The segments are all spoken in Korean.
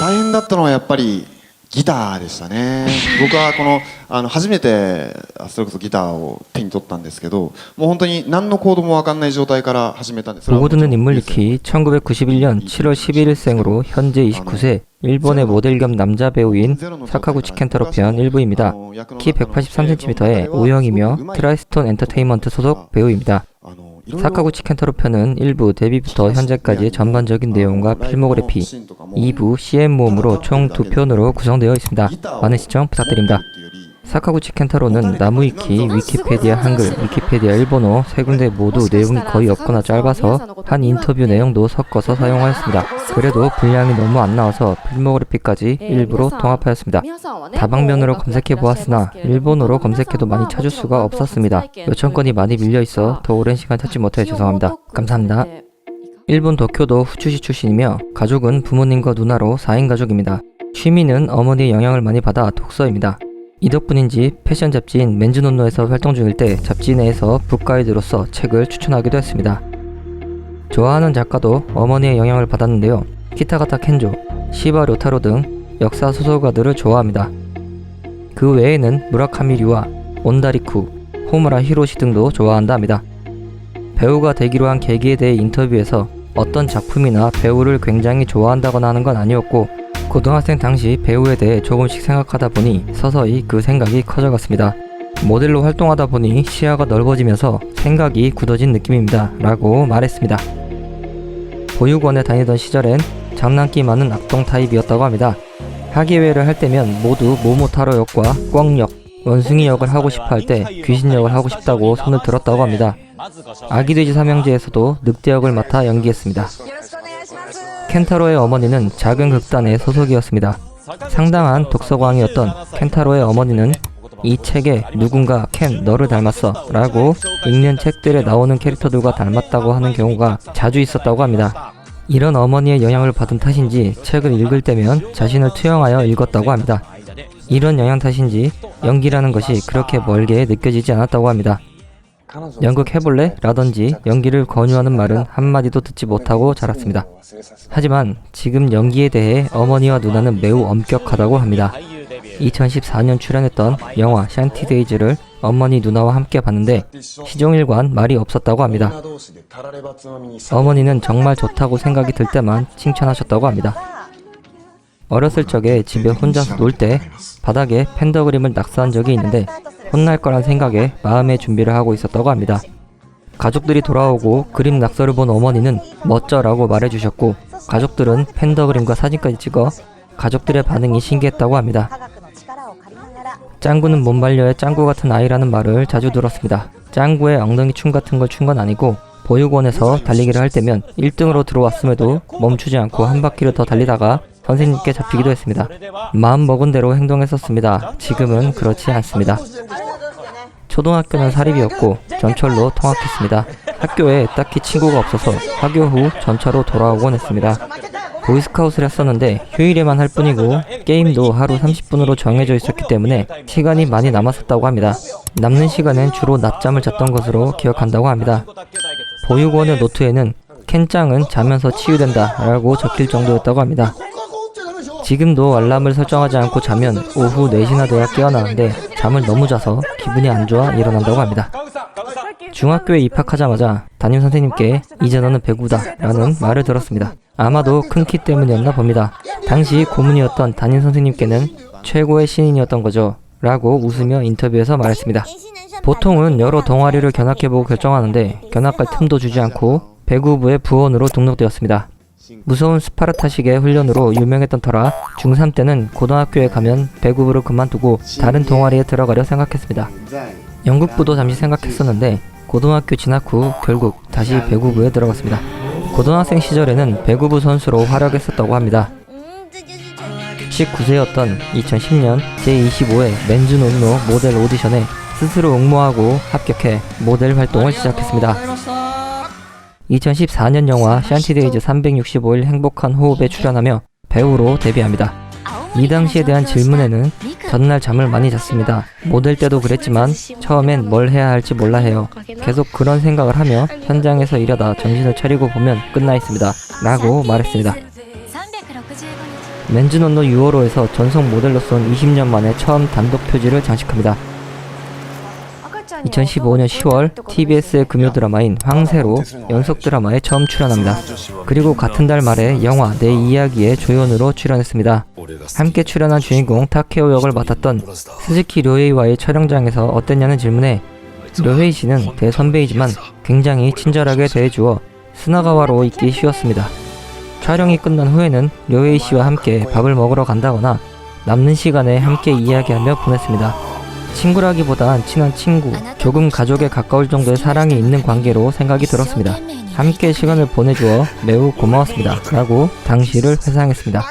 大変だったのはやっぱりギターでしたね。僕はこの初めてそれこそギターを手に取ったんですけど、もう本当に何のコードも分かんない状態から始めたんです。 보고 듣는 인물 리키 1991년 7월 11일생으로 현재 29세 일본의 모델 겸 남자 배우인 사카구치 켄타로 편 일부입니다. 키 183cm에 O형이며 트라이스톤 엔터테인먼트 소속 배우입니다. 사카구치 켄타로 편은 1부 데뷔부터 현재까지의 전반적인 내용과 필모그래피, 2부 CM 모음으로 총 2편으로 구성되어 있습니다. 많은 시청 부탁드립니다. 사카구치 켄타로는 나무위키, 위키페디아 한글, 위키페디아 일본어 세 군데 모두 내용이 거의 없거나 짧아서 한 인터뷰 내용도 섞어서 사용하였습니다. 그래도 분량이 너무 안 나와서 필모그래피까지 일부러 통합하였습니다. 다방면으로 검색해보았으나 일본어로 검색해도 많이 찾을 수가 없었습니다. 요청 건이 많이 밀려있어 더 오랜 시간 찾지 못해 죄송합니다. 감사합니다. 일본 도쿄도 후추시 출신이며 가족은 부모님과 누나로 4인 가족입니다. 취미는 어머니의 영향을 많이 받아 독서입니다. 이 덕분인지 패션 잡지인 맨즈논노에서 활동 중일 때 잡지 내에서 북가이드로서 책을 추천하기도 했습니다. 좋아하는 작가도 어머니의 영향을 받았는데요. 키타가타 켄조, 시바 료타로 등 역사 소설가들을 좋아합니다. 그 외에는 무라카미 류와 온다리쿠, 호무라 히로시 등도 좋아한다 합니다. 배우가 되기로 한 계기에 대해 인터뷰에서 어떤 작품이나 배우를 굉장히 좋아한다거나 하는 건 아니었고 고등학생 당시 배우에 대해 조금씩 생각하다 보니 서서히 그 생각이 커져갔습니다. 모델로 활동하다 보니 시야가 넓어지면서 생각이 굳어진 느낌입니다. 라고 말했습니다. 보육원에 다니던 시절엔 장난기 많은 악동 타입이었다고 합니다. 학예회를 할 때면 모두 모모타로 역과 꿩역, 원숭이 역을 하고 싶어 할 때 귀신 역을 하고 싶다고 손을 들었다고 합니다. 아기돼지 삼형제에서도 늑대 역을 맡아 연기했습니다. 켄타로의 어머니는 작은 극단의 소속이었습니다. 상당한 독서광이었던 켄타로의 어머니는 이 책에 누군가 켄 너를 닮았어 라고 읽는 책들에 나오는 캐릭터들과 닮았다고 하는 경우가 자주 있었다고 합니다. 이런 어머니의 영향을 받은 탓인지 책을 읽을 때면 자신을 투영하여 읽었다고 합니다. 이런 영향 탓인지 연기라는 것이 그렇게 멀게 느껴지지 않았다고 합니다. 연극 해볼래? 라던지 연기를 권유하는 말은 한마디도 듣지 못하고 자랐습니다. 하지만 지금 연기에 대해 어머니와 누나는 매우 엄격하다고 합니다. 2014년 출연했던 영화 샨티데이즈를 어머니 누나와 함께 봤는데 시종일관 말이 없었다고 합니다. 어머니는 정말 좋다고 생각이 들 때만 칭찬하셨다고 합니다. 어렸을 적에 집에 혼자서 놀 때 바닥에 팬더 그림을 낙서한 적이 있는데 혼날 거란 생각에 마음의 준비를 하고 있었다고 합니다. 가족들이 돌아오고 그림 낙서를 본 어머니는 멋져라고 말해주셨고 가족들은 팬더 그림과 사진까지 찍어 가족들의 반응이 신기했다고 합니다. 짱구는 못 말려의 짱구 같은 아이라는 말을 자주 들었습니다. 짱구의 엉덩이 춤 같은 걸 춘 건 아니고 보육원에서 달리기를 할 때면 1등으로 들어왔음에도 멈추지 않고 한 바퀴를 더 달리다가 선생님께 잡히기도 했습니다. 마음 먹은 대로 행동했었습니다. 지금은 그렇지 않습니다. 초등학교는 사립이었고 전철로 통학했습니다. 학교에 딱히 친구가 없어서 하교 후 전차로 돌아오곤 했습니다. 보이스카웃을 했었는데 휴일에만 할 뿐이고 게임도 하루 30분으로 정해져 있었기 때문에 시간이 많이 남았었다고 합니다. 남는 시간엔 주로 낮잠을 잤던 것으로 기억한다고 합니다. 보육원의 노트에는 켄짱은 자면서 치유된다 라고 적힐 정도였다고 합니다. 지금도 알람을 설정하지 않고 자면 오후 4시나 돼야 깨어나는데 잠을 너무 자서 기분이 안 좋아 일어난다고 합니다. 중학교에 입학하자마자 담임선생님께 이제 너는 배구다 라는 말을 들었습니다. 아마도 큰 키 때문이었나 봅니다. 당시 고문이었던 담임선생님께는 최고의 신인이었던 거죠 라고 웃으며 인터뷰에서 말했습니다. 보통은 여러 동아리를 견학해보고 결정하는데 견학할 틈도 주지 않고 배구부의 부원으로 등록되었습니다. 무서운 스파르타식의 훈련으로 유명했던 터라 중3 때는 고등학교에 가면 배구부를 그만두고 다른 동아리에 들어가려 생각했습니다. 연극부도 잠시 생각했었는데 고등학교 진학 후 결국 다시 배구부에 들어갔습니다. 고등학생 시절에는 배구부 선수로 활약했었다고 합니다. 19세였던 2010년 제25회 맨즈논노 모델 오디션에 스스로 응모하고 합격해 모델 활동을 시작했습니다. 2014년 영화 샨티데이즈 365일 행복한 호흡에 출연하며 배우로 데뷔합니다. 이 당시에 대한 질문에는 전날 잠을 많이 잤습니다. 모델 때도 그랬지만 처음엔 뭘 해야 할지 몰라 해요. 계속 그런 생각을 하며 현장에서 일하다 정신을 차리고 보면 끝나 있습니다. 라고 말했습니다. 맨즈논노 유어로에서 전속 모델로선 20년 만에 처음 단독 표지를 장식합니다. 2015년 10월 TBS의 금요 드라마인 황새로 연속 드라마에 처음 출연합니다. 그리고 같은 달 말에 영화 내 이야기에 조연으로 출연했습니다. 함께 출연한 주인공 타케오 역을 맡았던 스즈키 료헤이와의 촬영장에서 어땠냐는 질문에 료헤이 씨는 대선배이지만 굉장히 친절하게 대해주어 스나가와로 있기 쉬웠습니다. 촬영이 끝난 후에는 료헤이 씨와 함께 밥을 먹으러 간다거나 남는 시간에 함께 이야기하며 보냈습니다. 친구라기보단 친한 친구, 조금 가족에 가까울 정도의 사랑이 있는 관계로 생각이 들었습니다. 함께 시간을 보내주어 매우 고마웠습니다. 라고 당시를 회상했습니다.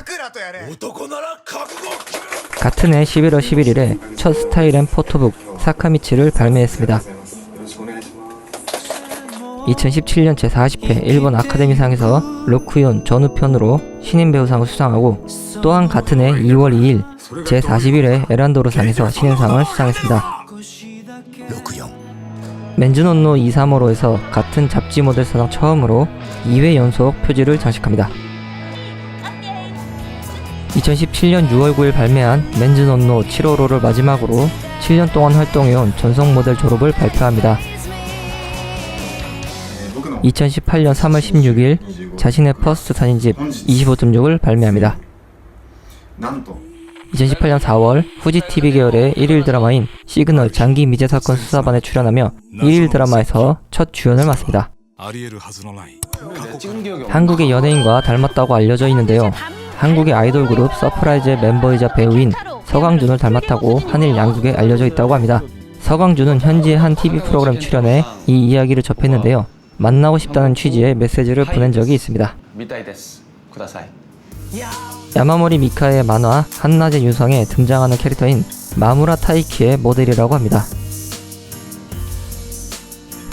같은 해 11월 11일에 첫 스타일앤 포토북 사카미치를 발매했습니다. 2017년 제40회 일본 아카데미상에서 로쿠연 전우편으로 신인 배우상을 수상하고 또한 같은 해 2월 2일 제41회 에란도르상에서 신인상을 수상했습니다. 맨즈논노 235로에서 같은 잡지 모델 사상 처음으로 2회 연속 표지를 장식합니다. 2017년 6월 9일 발매한 맨즈논노 7호로를 마지막으로 7년 동안 활동해온 전속 모델 졸업을 발표합니다. 2018년 3월 16일 자신의 퍼스트 단인집 25.6을 발매합니다. 2018년 4월 후지TV 계열의 1일 드라마인 시그널 장기 미제 사건 수사반에 출연하며 1일 드라마에서 첫 주연을 맡습니다. 한국의 연예인과 닮았다고 알려져 있는데요. 한국의 아이돌 그룹 서프라이즈의 멤버이자 배우인 서광준을 닮았다고 한일 양국에 알려져 있다고 합니다. 서광준은 현지의 한 TV 프로그램 출연해 이 이야기를 접했는데요. 만나고 싶다는 취지의 메시지를 보낸 적이 있습니다. 야마모리 미카의 만화 한낮의 윤성에 등장하는 캐릭터인 마무라 타이키의 모델이라고 합니다.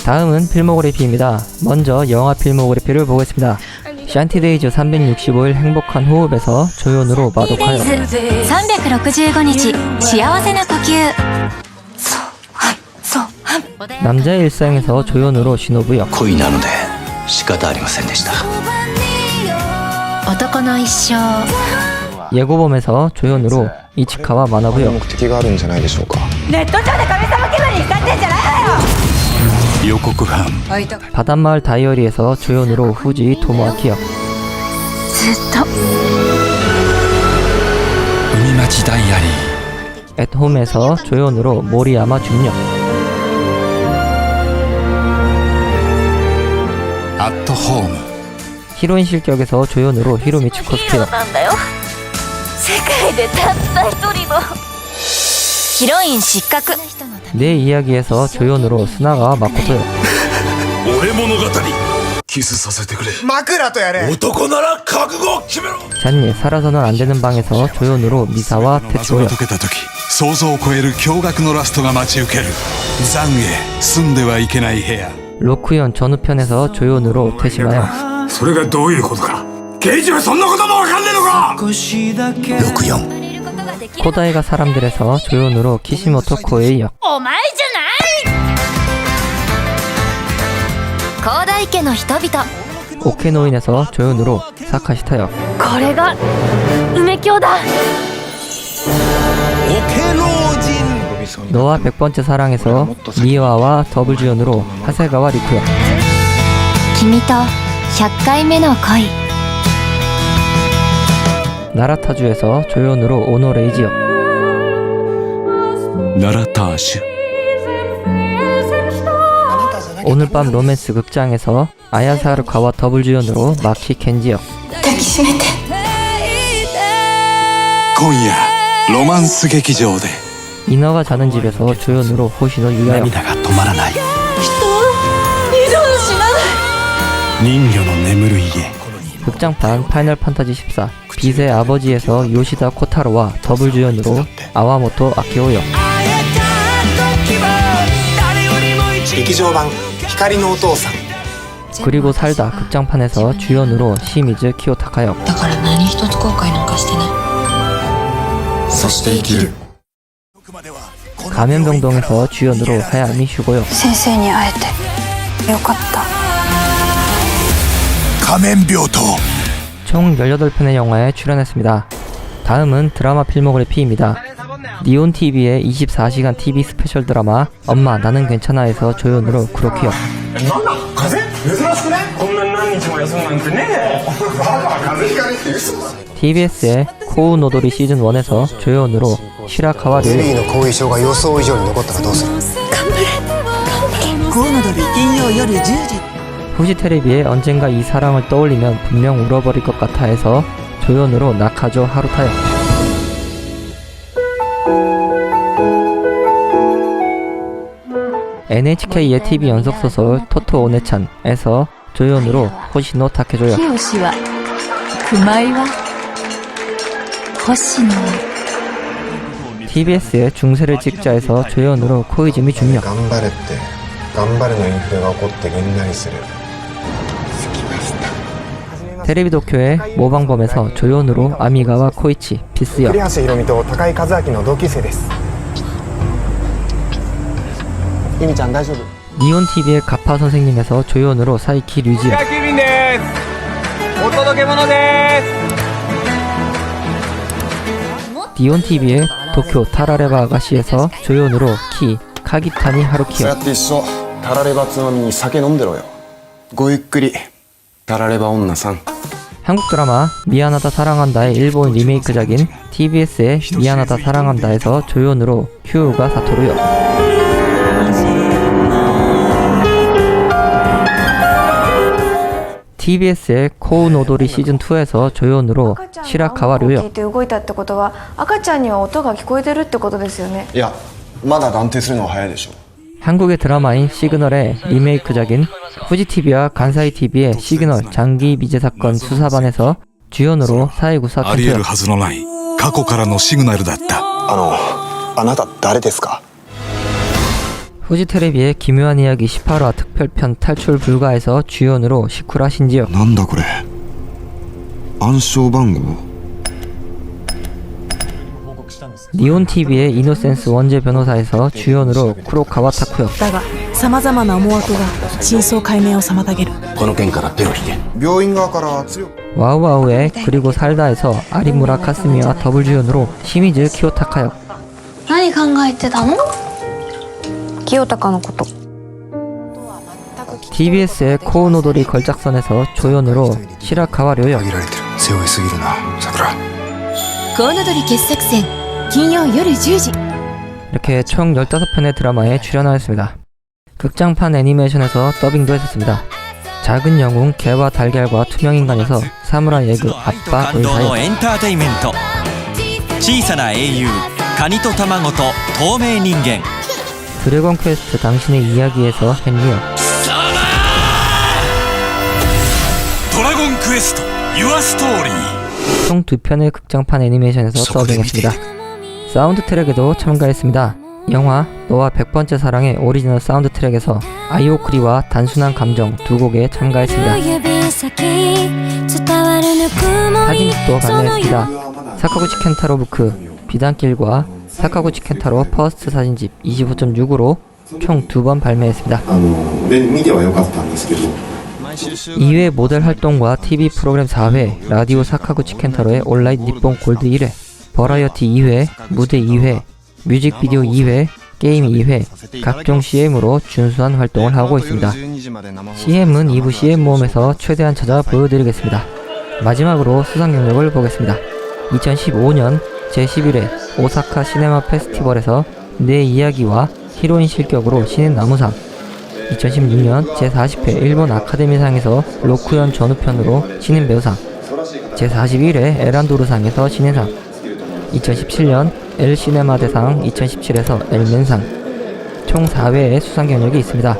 다음은 필모그래피입니다. 먼저 영화 필모그래피를 보겠습니다. 샨티데이즈 365일 행복한 호흡에서 조연으로 마독하여 365日幸せな呼吸 남자의 일상에서 조연으로 시노부 역 恋なので仕方ありませんでした。男の一生 예고범에서 조연으로 이치카와 마나부 역 目的があるんじゃないでしょうか。ネット上で神様気分に浸ってんじゃないわよ予告犯 바닷마을 다이어리에서 조연으로 후지 토모아키 역 ずっと 海町ダイアリー 앳홈에서 조연으로 모리야마 준역 アットホーム 히로인 실격에서 조연으로 히로미치 코스케 역 なんだよ世界でたった一人のヒロイン失格 내 이야기에서 조연으로 스나가와 마코토 역 俺物語キスさせてくれ枕とやれ。男なら覚悟を決めろ 잔예 살아서는 안되는 방에서 조연으로 미사와 謎 테츠오 が 역 解けた時想像を超える驚愕のラストが待ち受ける懺悔住んではいけない部屋 로쿠연 전우편에서 조연으로 테시마 역 それがどういうことか刑事はそんなことも分かんねえのか64 코다이가 사람들에서 조연으로 키시모토 코에이 역 お前じゃない広大家の人々 오케노인에서 조연으로 사카시타 역 これが梅京だ 너와 100번째 사랑에서 미와와 더블 주연으로 하세가와 리쿠 역 君と100回目の恋 나라타주에서 조연으로 오노 레이지 역 ナラターシュ 오늘 밤 로맨스 극장에서 아야사르카와 더블 주연으로 마키 켄지 역 抱きしめて今夜ロマンス劇場で 이너가 자는 집에서 조연으로 호시노 유야 역 涙が止まらない人二度死なない人魚の眠る家 극장판 파이널 판타지 14 빛의 아버지에서 요시다 코타로와 더블 주연으로 아와모토 아키오 역 劇場版光のお父さん。 그리고 살다 극장판에서 주연으로 시미즈 키오타카 역 だから何一つ後悔なんかしてないそして生きる 가면병동에서 주연으로 하야미 슈고 역 先生に会えてよかった 仮面病棟 총 18편의 영화에 출연했습니다. 다음은 드라마 필모그래피입니다. 니온TV의 24시간 TV 스페셜 드라마 엄마 나는 괜찮아에서 조연으로 구로키역, なんだ風邪珍しくねこんなに何日も休むなんてね風邪ひかねって嘘だ TBS의 코우노도리 시즌1에서 조연으로 시라카와 ゼリ 류, ーの後遺症が予想以上に残ったらどうするコウノドリ金曜夜10時 후지테레비의 언젠가 이 사랑을 떠올리면 분명 울어버릴 것 같아 해서 조연으로 나카조 하루타역, NHK의 TV 연속소설 토토 오네찬에서 조연으로 호시노 타케조역, 清は熊井は星野 TBS의 중세를 찍자에서 조연으로 코이즈미 준역, 頑張れって頑張れのインフレが起こって現代する 테레비 도쿄의 모방범에서 조연으로 아미가와 코이치, 피스역, 栗橋ひろみと高井和明の同級生ですゆみちゃん大丈夫 니온TV의 가파 선생님에서 조연으로 사이키 류지역, 니온TV의 도쿄 타라레바 아가씨에서 조연으로 키, 카기타니 そうや 하루키역, って一緒タラレバつまみに酒飲んでろよごゆっくりタラレバ女さん 한국 드라마 미안하다 사랑한다의 일본 리메이크작인 TBS의 미안하다 사랑한다에서 조연으로 휴우가 사토루역, TBS의 코우노도리 시즌2에서 조연으로 시라카와 聞い 류역, て動いたってことは赤ちゃんには音が聞こえてるってことですよね。いやまだ断定するのは早いでしょ 한국의 드라마인 시그널의 리메이크작인 후지TV와 간사이TV의 시그널 장기 미제 사건 수사반에서 주연으로 사이구사 あり得る 켄토역, はずのない過去からのシグナルだった。あなた誰ですか 후지테레비의 기묘한 이야기 18화 특별편 탈출 불가에서 주연으로 시쿠라 신지역, なんだこれ暗証番号 니온TV의 이노센스 원제 변호사에서 주연으로 쿠로카와 타쿠역, だが様々な思惑が真相解明を妨げるこの件から手を引け病院側から強く 와우와우의 그리고 살다에서 아리무라 카스미와 더블 주연으로 시미즈 키오타카역, 何考えてたの？清高のこと。 TBS의 코우노도리 걸작선에서 조연으로 시라카와 료역, 限られてる背負いすぎるな桜コウノドリ傑作選金曜夜10時 이렇게 총 15편의 드라마에 출연하였습니다. 극장판 애니메이션에서 더빙도 했었습니다. 작은 영웅 개와 달걀과 투명인간에서 사무라이 에그 아빠 感動の 의사역, エンターテインメント小さな英雄カニと卵と透明人間 드래곤 퀘스트 당신의 이야기에서 헨리역, ドラゴンクエスト Your Story 총 2편의 극장판 애니메이션에서 더빙했습니다. 사운드 트랙에도 참가했습니다. 영화 너와 100번째 사랑의 오리지널 사운드 트랙에서 아이오크리와 단순한 감정 두 곡에 참가했습니다. 사진집도 발매했습니다. 사카구치 켄타로 부크 비단길과 사카구치 켄타로 퍼스트 사진집 25.6으로 총 2번 발매했습니다. 見てはよかったんですけど 2회 모델 활동과 TV 프로그램 4회, 라디오 사카구치 켄타로의 온라인 니폰 골드 1회, 버라이어티 2회, 무대 2회, 뮤직비디오 2회, 게임 2회, 각종 CM으로 준수한 활동을 하고 있습니다. CM은 2부 CM 모험에서 최대한 찾아 보여드리겠습니다. 마지막으로 수상 경력을 보겠습니다. 2015년 제11회 오사카 시네마 페스티벌에서 내 이야기와 히로인 실격으로 신인 나무상, 2016년 제40회 일본 아카데미상에서 로쿠연 전우편으로 신인 배우상, 제41회 에란도르상에서 신인상, 2017년 엘시네마 대상 2017에서 엘멘상, 총 4회의 수상 경력이 있습니다.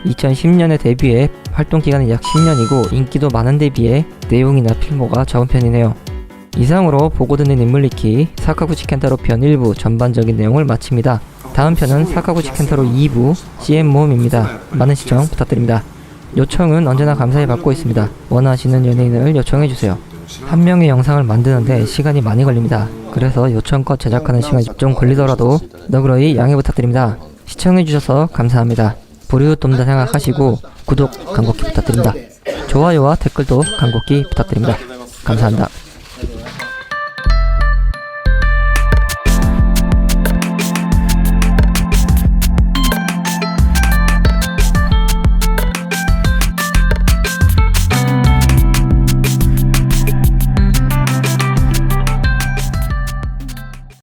2010년에 데뷔해 활동기간은 약 10년이고 인기도 많은 데 비해 내용이나 필모가 적은 편이네요. 이상으로 보고 듣는 인물리키 사카구치 켄타로 편 1부 전반적인 내용을 마칩니다. 다음 편은 사카구치 켄타로 2부 CM 모험입니다. 많은 시청 부탁드립니다. 요청은 언제나 감사히 받고 있습니다. 원하시는 연예인을 요청해주세요. 한 명의 영상을 만드는데 시간이 많이 걸립니다. 그래서 요청껏 제작하는 시간이 좀 걸리더라도 너그러이 양해 부탁드립니다. 시청해주셔서 감사합니다. 보리웃돔다 생각하시고 구독 간곡히 부탁드립니다. 좋아요와 댓글도 간곡히 부탁드립니다. 감사합니다.